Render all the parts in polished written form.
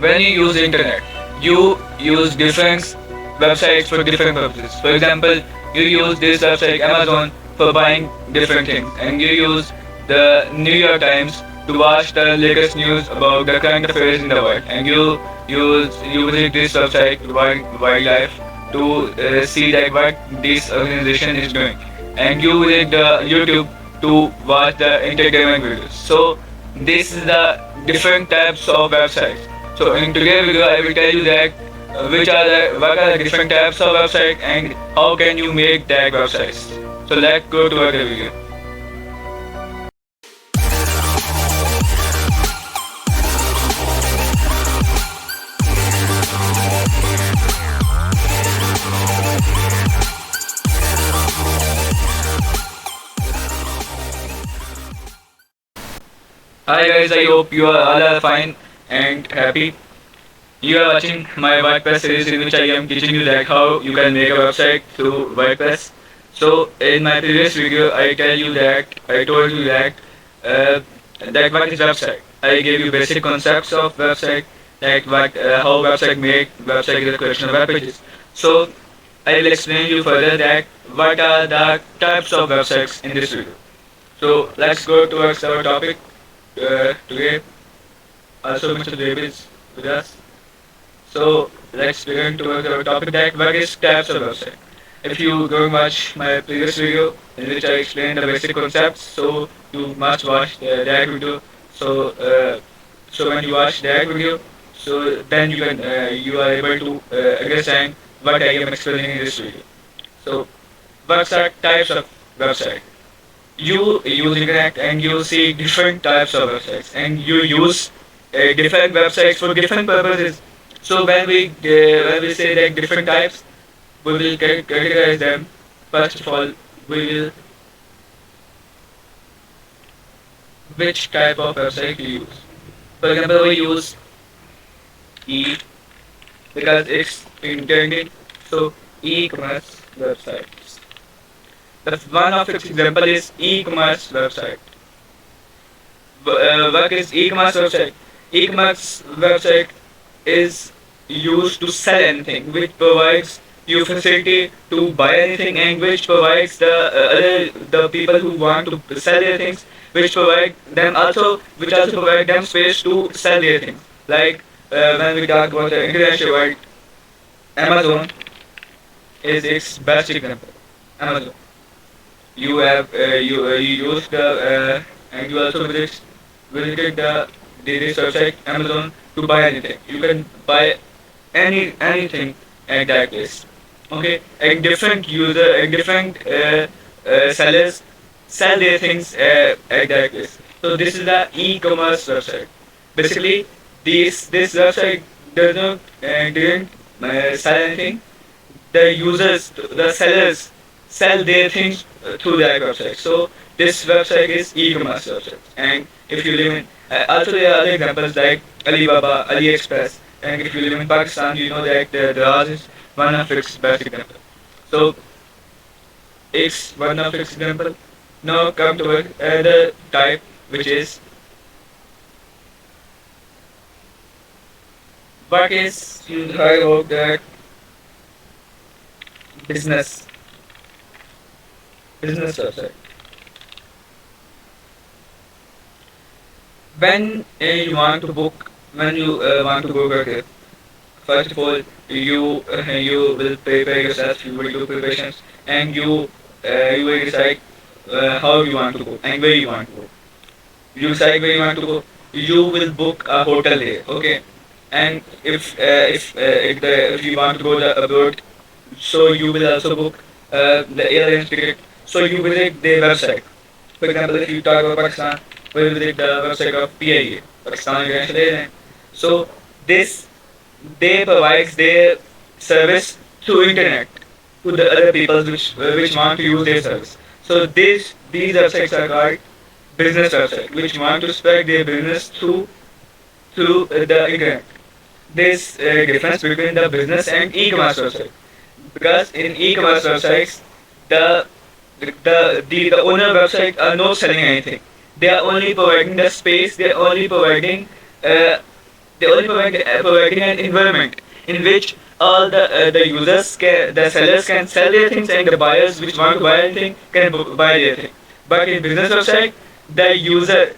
when you use internet, you use different websites for different purposes. For example, you use this website Amazon for buying different things, and you use the New York Times to watch the latest news about the current affairs in the world, and you visit this website Wildlife to see that what this organization is doing, and you visit the YouTube to watch the entertainment videos. So this is the different types of websites. So in today's video, I will tell you that what are the different types of website and how can you make that websites. So let's go to the video. Hi guys, I hope you are all are fine and happy. You are watching my Wordpress series in which I am teaching you that how you can make a website through Wordpress. So in my previous video, I told you that what is website. I gave you basic concepts of website, like how website is a collection of web pages. So I will explain you further that what are the types of websites in this video. So let's go towards our topic today. Also, Mr. Dev is with us. So let's begin towards our topic that what is types of website. If you go and watch my previous video in which I explained the basic concepts, so you must watch that video. So when you watch that video, so then you are able to understand what I am explaining in this video. So what are types of website? You use internet and you see different types of websites and you use different websites for different purposes. So when we say that different types, we will categorize them. First of all, we will which type of website you use. For example, we use e because it's intended. So e-commerce websites. The one of its example is e-commerce website. What is e-commerce website? E-commerce website is used to sell anything, which provides you facility to buy anything, and which provides the people who want to sell their things, which also provide them space to sell their things. Like when we talk about the international world, Amazon is its best example. Amazon. You use the and you also visited the this website Amazon to buy anything. You can buy anything at that place. Okay, and different sellers sell their things at that place. So this is the e-commerce website. Basically, this website does not didn't sell anything. The sellers sell their things through that website. So this website is e-commerce website. And if you live in also there are other examples like Alibaba, AliExpress, and if you live in Pakistan, you know that the Raz is one of its best example. So it's one of its example. Now come to another type, which is what is you heard about that business website. When you want to book a trip, first of all you will prepare yourself, you will do preparations, and you will decide how you want to go and where you want to go. You decide where you want to go. You will book a hotel there, okay? And if you want to go abroad, so you will also book the airline ticket. So you visit their website. For example, if you talk about Pakistan, we visit the website of PIA, Pakistan International Airlines. So this they provides their service through internet to the other people which want to use their service. So these websites are called business website, which want to spread their business through the internet. There's a difference between the business and e-commerce website, because in e-commerce websites the the owner website are not selling anything. They are only providing the space. They are only providing uh, They only providing an environment in which all the users can, the sellers can sell their things, and the buyers which want to buy anything can buy their thing. But in business website, the user,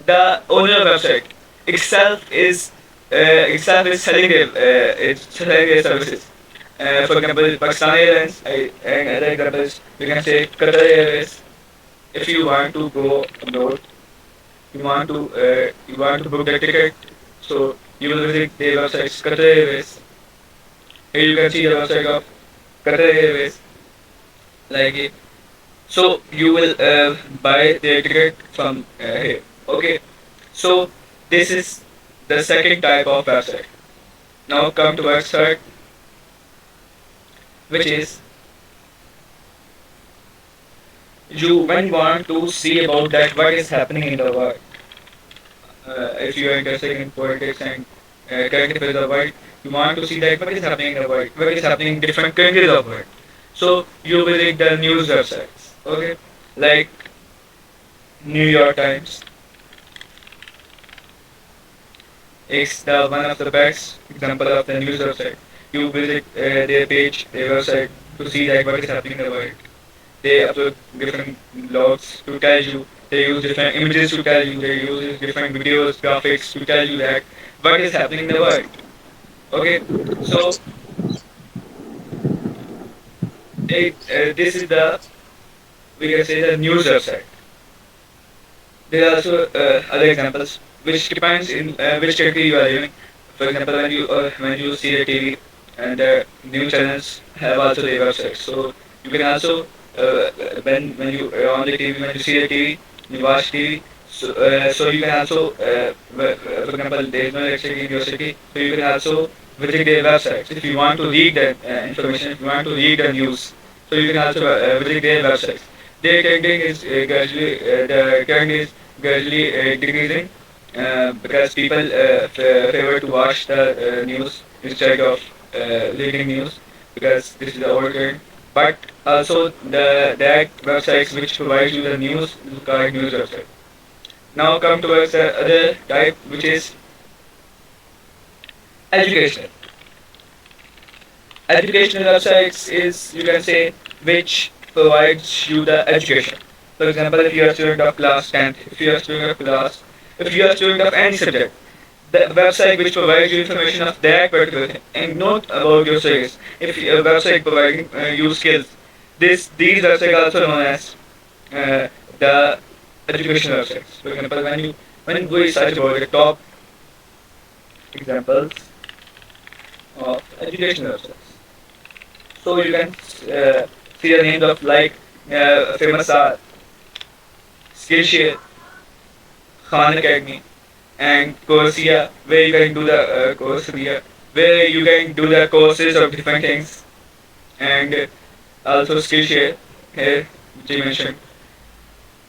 the owner of website itself is selling their services. For example, Pakistan Airlines and other examples, we can say Qatar Airways. If you want to go abroad, you want to book the ticket, so you will visit the website Qatar Airways. Here you can see the website of Qatar Airways, like it. So you will buy the ticket from here. Okay. So this is the second type of website. Now come to website, which is you when you want to see about that what is happening in the world. If you are interested in politics and current affairs of the world, you want to see that what is happening in the world, what is happening in different countries of the world. So you visit the news websites, okay, like New York Times. It's the one of the best example of the news website. You visit their page, their website to see that what is happening in the world. They upload different blogs to tell you. They use different images to tell you. They use different videos, graphics to tell you that what is happening in the world. Okay, so this is the, we can say, the news website. There are also other examples which depends in which country you are living. For example, when you see a TV, and the news channels have also their websites. So you can also when you are on the TV, when you see the TV, you watch TV. So you can also for example, there is no electricity in your city, so you can also visit their websites if you want to read that information. If you want to read the news, so you can also visit their websites. Their trending is the trend is gradually decreasing because people favor to watch the news instead of reading news, because this is the old trend. But also the that websites which provide you the news is called news website. Now come towards the other type, which is educational. Educational websites is, you can say, which provides you the education. For example, if you are a student of class 10th, if you are a student of any subject, the website which provides you information of that particular thing and not about your studies. If a website providing you skills, these websites are also known as the educational websites. For example, when you go research about the top examples of educational websites, so you can see the names of like famous are Skillshare, Khan Academy, and Coursera, where you can do the Coursera, where you can do the courses of different things, and also Skillshare here, which I mentioned.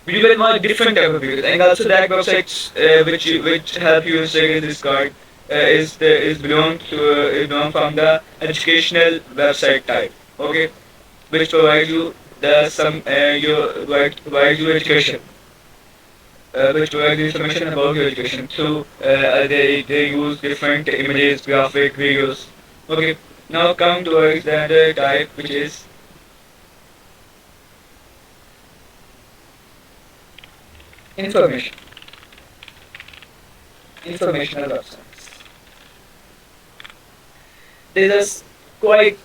You get more different type of videos, and also that websites which help you in studying this card is belong from the educational website type. Okay, which provides you the some provides you education, which provides you information about your education. So they use different images, graphic, videos. Okay, now come towards the other type, which is information. Informational websites. There is quite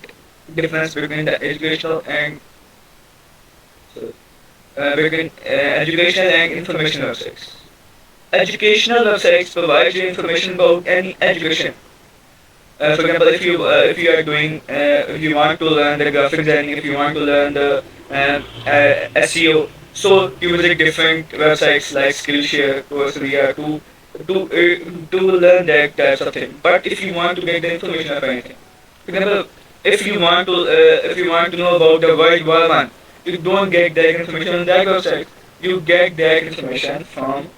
difference between the educational and between educational and information websites. Educational websites provide you information about any education. For example, if you are doing if you want to learn the graphic design, if you want to learn the SEO, so you visit different websites like Skillshare, Coursera to learn that types of thing. But if you want to get the information of anything, for example, if you want to know about the World War One, you don't get that information on that website. You get that information from,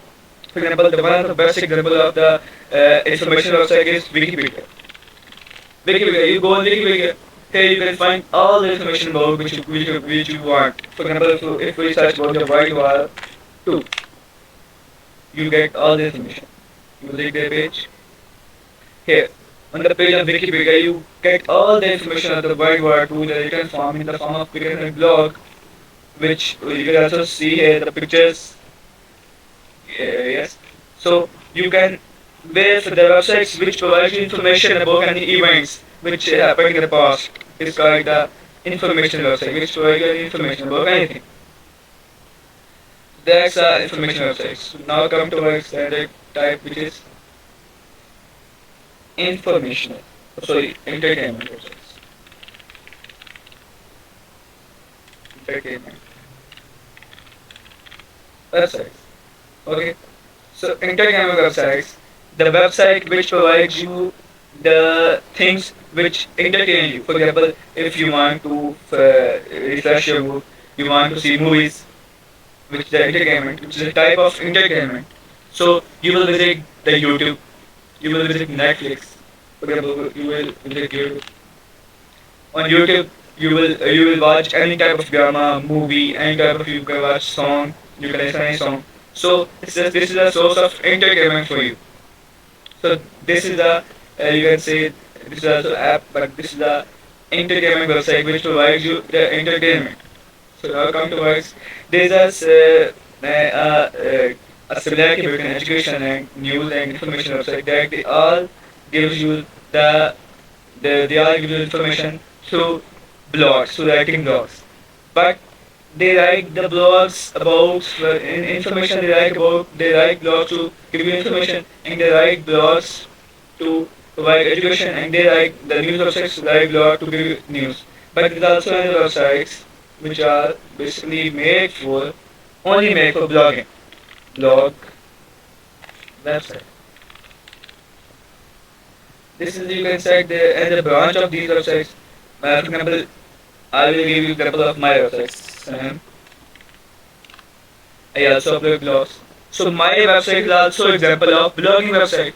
for example, the one of the best example of the information website is Wikipedia. Wikipedia, you go on Wikipedia. Here you can find all the information about which you want. For example, if we search about the World War Two, you get all the information. You visit their page, Here, on the page of Wikipedia, you get all the information of the World War II, the written form in the form of written blog, which you can also see here the pictures. Yes. So you can visit the websites which provide you information about any events which happened in the past. It's called the information website, which provide you information about anything. That's information websites. Now come to our standard type, which is informational. Sorry, entertainment websites. Entertainment websites. Okay. So entertainment websites, the website which provides you the things which entertain you. For example, if you want to refresh your mood, you want to see movies, which is the entertainment, which is a type of entertainment. So you will visit the YouTube, you will visit Netflix. For example, you will visit YouTube. On YouTube, you will watch any type of drama, movie, any type of you can watch song, you can listen any song. So this is a source of entertainment for you. So this is the you can say this is also app, but this is the entertainment website which provides you the entertainment. So now come to us. There is a similarity between education and news and information website that they all gives you they all give you information through blogs, through writing blogs. But they write the blogs about information they write blogs to give you information and they write blogs to provide education and they write the news websites write blog to give you news. But there are also other websites which are basically only made for blogging. Blog website. This is you can say the branch of these websites. For example, I will give you example of my websites. I also upload blogs. So my website is also example of blogging website.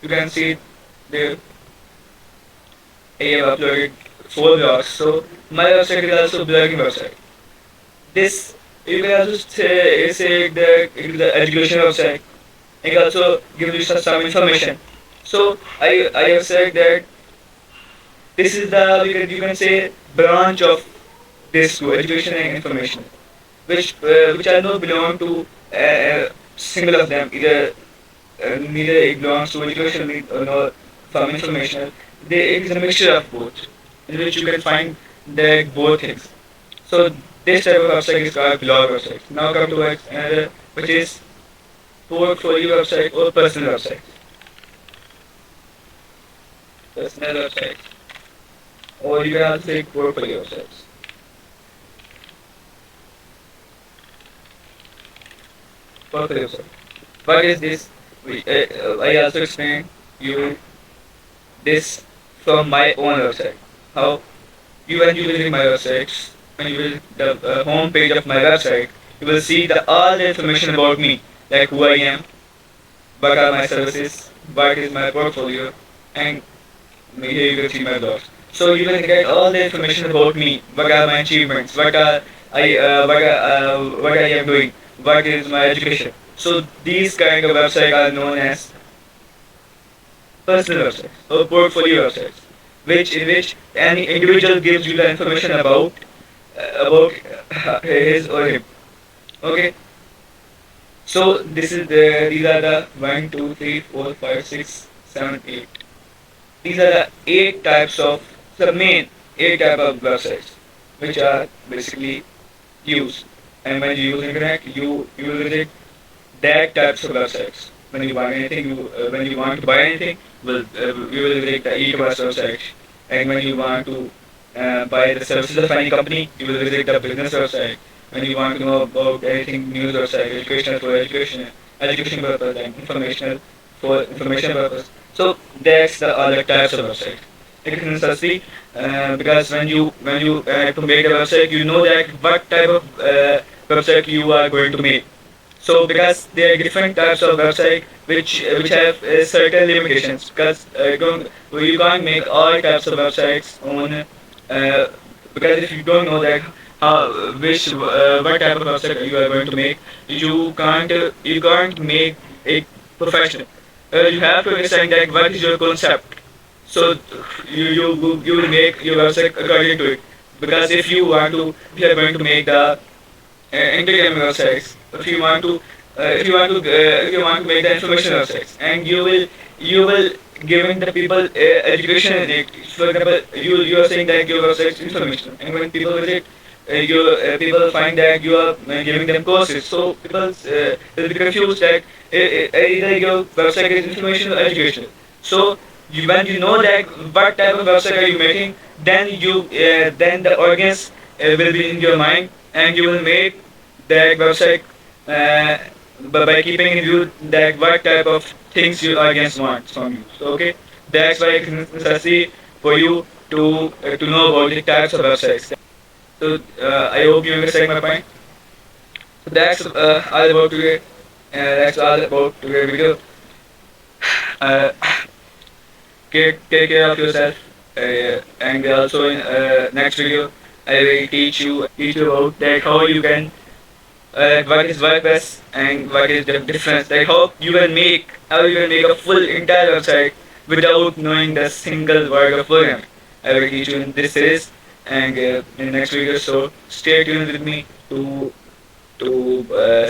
You can see there I have uploaded 4 blogs. So my website is also blogging website. This you can also say the education website. It also gives you some information. So I have said that this is the you can say branch of this two, education and information, which are not belong to single of them. Neither it belongs to education nor from information. It is a mixture of both, in which you can find the both things. So this type of website is called blog website. Now come to another, which is portfolio website or personal website. Personal website, or you can also say portfolio websites. Portfolio website. What is this? I also explained you this from my own website. How when you visit my website, when you visit the home page of my website, you will see all the information about me, like who I am, what are my services, what is my portfolio, and here you can see my blogs. So you will get all the information about me, what are my achievements, what I am doing, what is my education. So these kind of websites are known as personal websites or portfolio websites, in which any individual gives you the information about his or him. Okay. So these are the 1, 2, 3, 4, 5, 6, 7, 8. These are the 8 types of the main 8 type of websites which are basically used. And when you use internet, you will visit that types of websites. When you buy anything, when you want to buy anything, you will visit the e-commerce website. And when you want to buy the services of any company, you will visit the business website. When you want to know about anything, news website, educational for education purpose, and informational for information purpose. So that's all the types of website. It is necessary because when you to make a website, you know that what type of website you are going to make. So because there are different types of website which have certain limitations because you can't make all types of websites on because if you don't know that what type of website you are going to make, you can't make it professional. You have to understand that what is your concept. So you will make your website according to it. Because if you are going to make the entertainment websites, if you want to make the information websites, and you will giving the people education in it. For example, you are saying that your website is information, and when people visit, people find that you are giving them courses. So people will be confused that either your website is information or education. So when you know that what type of website are you making, then the audience will be in your mind, and you will make that website uh, by keeping in view that what type of things your audience wants from you. So okay, that's why it's necessary for you to know about the types of websites. So I hope you understand my point. So that's all about today. That's all about today's video. Uh, take care of yourself, and also in next video I will teach you about that how you can what is WordPress and what is the difference. I hope you can make a full entire website without knowing the single word of programming. I will teach you in this series and in the next video. So stay tuned with me to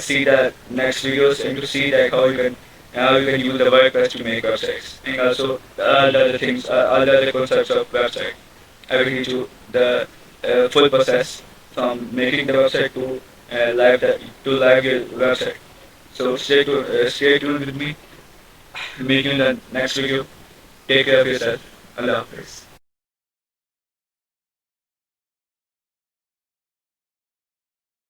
see the next videos and to see that how you can use the WordPress to make websites, and also all the other things, all the other concepts of website. I will teach you the full process from making the website to live your website. So stay tuned with me. Meet you in the next video. Take care of yourself. Allah Hafiz.